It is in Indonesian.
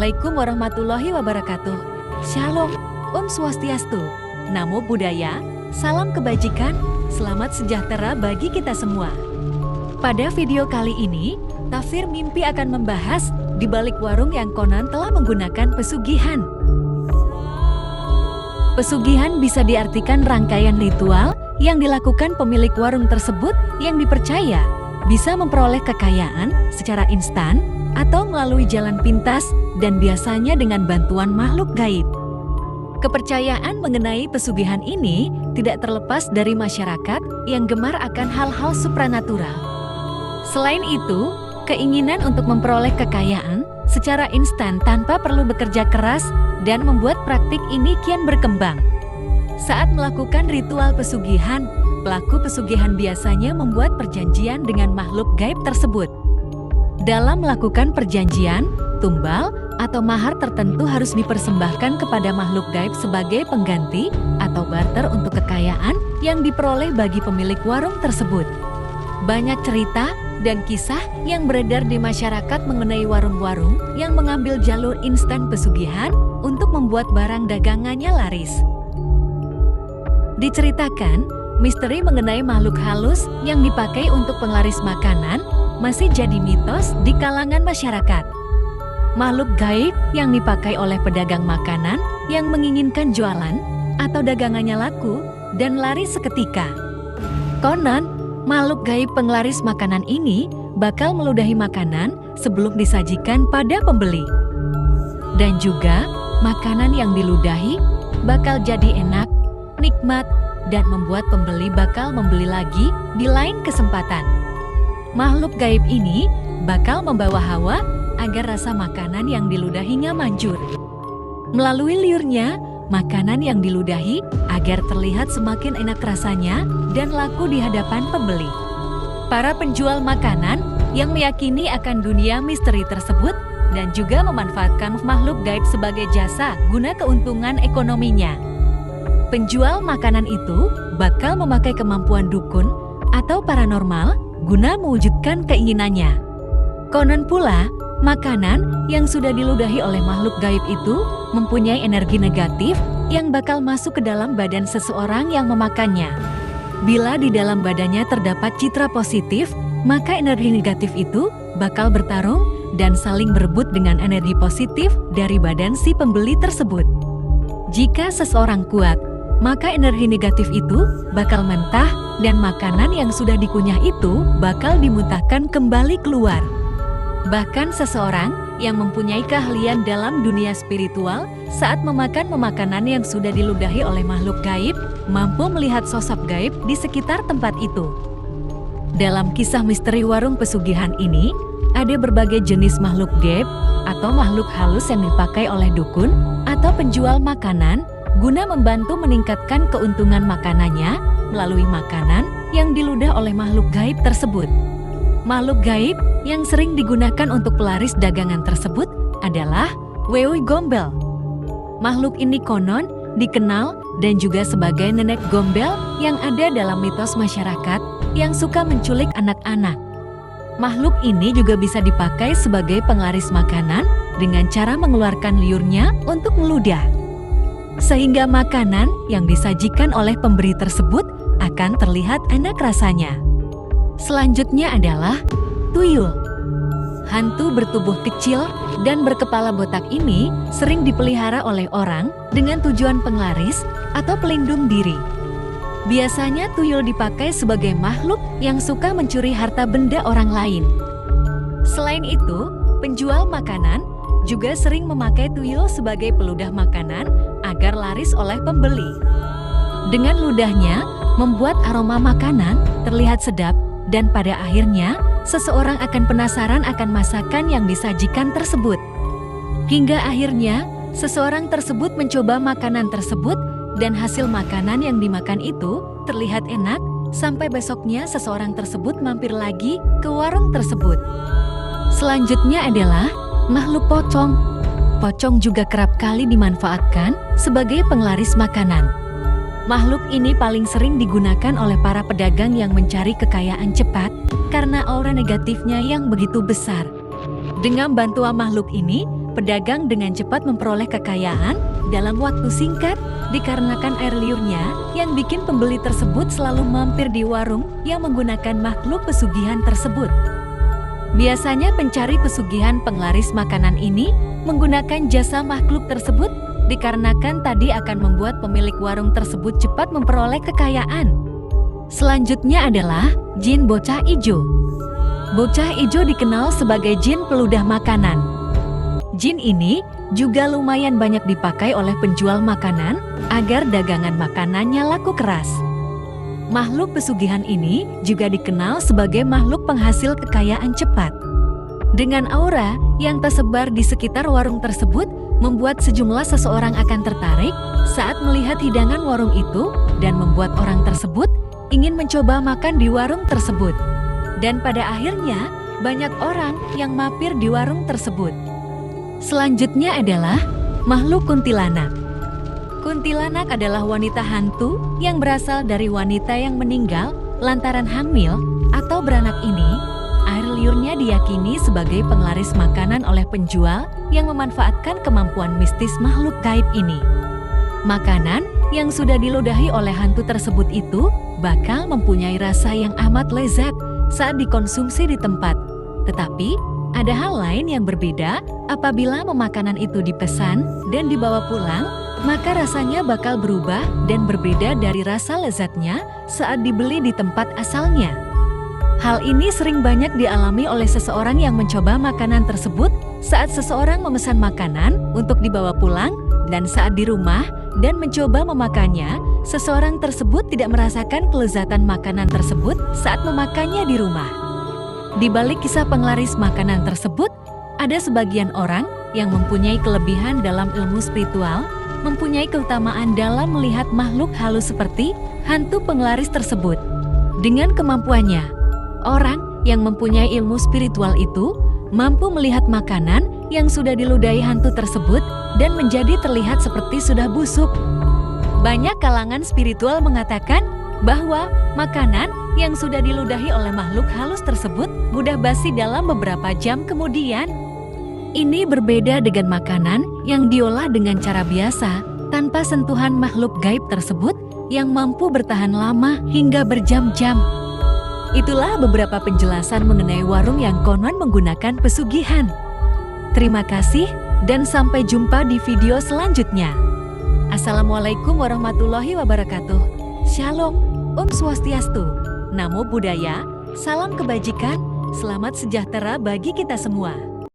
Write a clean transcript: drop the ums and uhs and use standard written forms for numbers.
Assalamualaikum warahmatullahi wabarakatuh. Shalom, Om Swastiastu, Namo Buddhaya, salam kebajikan, selamat sejahtera bagi kita semua. Pada video kali ini, Tafsir Mimpi akan membahas di balik warung yang konon telah menggunakan pesugihan. Pesugihan bisa diartikan rangkaian ritual yang dilakukan pemilik warung tersebut yang dipercaya bisa memperoleh kekayaan secara instan atau melalui jalan pintas dan biasanya dengan bantuan makhluk gaib. Kepercayaan mengenai pesugihan ini tidak terlepas dari masyarakat yang gemar akan hal-hal supranatural. Selain itu, keinginan untuk memperoleh kekayaan secara instan tanpa perlu bekerja keras dan membuat praktik ini kian berkembang. Saat melakukan ritual pesugihan, pelaku pesugihan biasanya membuat perjanjian dengan makhluk gaib tersebut. Dalam melakukan perjanjian, tumbal atau mahar tertentu harus dipersembahkan kepada makhluk gaib sebagai pengganti atau barter untuk kekayaan yang diperoleh bagi pemilik warung tersebut. Banyak cerita dan kisah yang beredar di masyarakat mengenai warung-warung yang mengambil jalur instan pesugihan untuk membuat barang dagangannya laris. Diceritakan, misteri mengenai makhluk halus yang dipakai untuk penglaris makanan masih jadi mitos di kalangan masyarakat. Makhluk gaib yang dipakai oleh pedagang makanan yang menginginkan jualan atau dagangannya laku dan laris seketika. Konon, makhluk gaib penglaris makanan ini bakal meludahi makanan sebelum disajikan pada pembeli. Dan juga, makanan yang diludahi bakal jadi enak, nikmat, dan membuat pembeli bakal membeli lagi di lain kesempatan. Makhluk gaib ini bakal membawa hawa agar rasa makanan yang diludahinya manjur. Melalui liurnya, makanan yang diludahi agar terlihat semakin enak rasanya dan laku di hadapan pembeli. Para penjual makanan yang meyakini akan dunia misteri tersebut dan juga memanfaatkan makhluk gaib sebagai jasa guna keuntungan ekonominya. Penjual makanan itu bakal memakai kemampuan dukun atau paranormal guna mewujudkan keinginannya. Konon pula, makanan yang sudah diludahi oleh makhluk gaib itu mempunyai energi negatif yang bakal masuk ke dalam badan seseorang yang memakannya. Bila di dalam badannya terdapat citra positif, maka energi negatif itu bakal bertarung dan saling berebut dengan energi positif dari badan si pembeli tersebut. Jika seseorang kuat, maka energi negatif itu bakal mentah dan makanan yang sudah dikunyah itu bakal dimuntahkan kembali keluar. Bahkan seseorang yang mempunyai keahlian dalam dunia spiritual saat memakan makanan yang sudah diludahi oleh makhluk gaib mampu melihat sosok gaib di sekitar tempat itu. Dalam kisah misteri warung pesugihan ini, ada berbagai jenis makhluk gaib atau makhluk halus yang dipakai oleh dukun atau penjual makanan guna membantu meningkatkan keuntungan makanannya melalui makanan yang diludah oleh makhluk gaib tersebut. Makhluk gaib yang sering digunakan untuk pelaris dagangan tersebut adalah Wewe Gombel. Makhluk ini konon dikenal dan juga sebagai nenek gombel yang ada dalam mitos masyarakat yang suka menculik anak-anak. Makhluk ini juga bisa dipakai sebagai penglaris makanan dengan cara mengeluarkan liurnya untuk meludah. Sehingga makanan yang disajikan oleh pemberi tersebut akan terlihat enak rasanya. Selanjutnya adalah tuyul. Hantu bertubuh kecil dan berkepala botak ini sering dipelihara oleh orang dengan tujuan penglaris atau pelindung diri. Biasanya tuyul dipakai sebagai makhluk yang suka mencuri harta benda orang lain. Selain itu, penjual makanan juga sering memakai tuyul sebagai peludah makanan agar laris oleh pembeli. Dengan ludahnya, membuat aroma makanan terlihat sedap dan pada akhirnya, seseorang akan penasaran akan masakan yang disajikan tersebut. Hingga akhirnya, seseorang tersebut mencoba makanan tersebut dan hasil makanan yang dimakan itu terlihat enak sampai besoknya seseorang tersebut mampir lagi ke warung tersebut. Selanjutnya adalah makhluk pocong. Pocong juga kerap kali dimanfaatkan sebagai penglaris makanan. Makhluk ini paling sering digunakan oleh para pedagang yang mencari kekayaan cepat karena aura negatifnya yang begitu besar. Dengan bantuan makhluk ini, pedagang dengan cepat memperoleh kekayaan dalam waktu singkat dikarenakan air liurnya yang bikin pembeli tersebut selalu mampir di warung yang menggunakan makhluk pesugihan tersebut. Biasanya pencari pesugihan penglaris makanan ini menggunakan jasa makhluk tersebut dikarenakan tadi akan membuat pemilik warung tersebut cepat memperoleh kekayaan. Selanjutnya adalah jin bocah ijo. Bocah ijo dikenal sebagai jin peludah makanan. Jin ini juga lumayan banyak dipakai oleh penjual makanan agar dagangan makanannya laku keras. Makhluk pesugihan ini juga dikenal sebagai makhluk penghasil kekayaan cepat. Dengan aura yang tersebar di sekitar warung tersebut, membuat sejumlah seseorang akan tertarik saat melihat hidangan warung itu dan membuat orang tersebut ingin mencoba makan di warung tersebut. Dan pada akhirnya, banyak orang yang mampir di warung tersebut. Selanjutnya adalah makhluk kuntilanak. Kuntilanak adalah wanita hantu yang berasal dari wanita yang meninggal lantaran hamil atau beranak ini. Air liurnya diyakini sebagai penglaris makanan oleh penjual yang memanfaatkan kemampuan mistis makhluk gaib ini. Makanan yang sudah diludahi oleh hantu tersebut itu bakal mempunyai rasa yang amat lezat saat dikonsumsi di tempat. Tetapi, ada hal lain yang berbeda apabila makanan itu dipesan dan dibawa pulang, maka rasanya bakal berubah dan berbeda dari rasa lezatnya saat dibeli di tempat asalnya. Hal ini sering banyak dialami oleh seseorang yang mencoba makanan tersebut saat seseorang memesan makanan untuk dibawa pulang dan saat di rumah dan mencoba memakannya, seseorang tersebut tidak merasakan kelezatan makanan tersebut saat memakannya di rumah. Di balik kisah penglaris makanan tersebut, ada sebagian orang yang mempunyai kelebihan dalam ilmu spiritual, mempunyai keutamaan dalam melihat makhluk halus seperti hantu penglaris tersebut. Dengan kemampuannya, orang yang mempunyai ilmu spiritual itu mampu melihat makanan yang sudah diludahi hantu tersebut dan menjadi terlihat seperti sudah busuk. Banyak kalangan spiritual mengatakan bahwa makanan yang sudah diludahi oleh makhluk halus tersebut mudah basi dalam beberapa jam kemudian. Ini berbeda dengan makanan yang diolah dengan cara biasa tanpa sentuhan makhluk gaib tersebut yang mampu bertahan lama hingga berjam-jam. Itulah beberapa penjelasan mengenai warung yang konon menggunakan pesugihan. Terima kasih dan sampai jumpa di video selanjutnya. Assalamualaikum warahmatullahi wabarakatuh. Shalom, Om Swastiastu, Namo Buddhaya, salam kebajikan, selamat sejahtera bagi kita semua.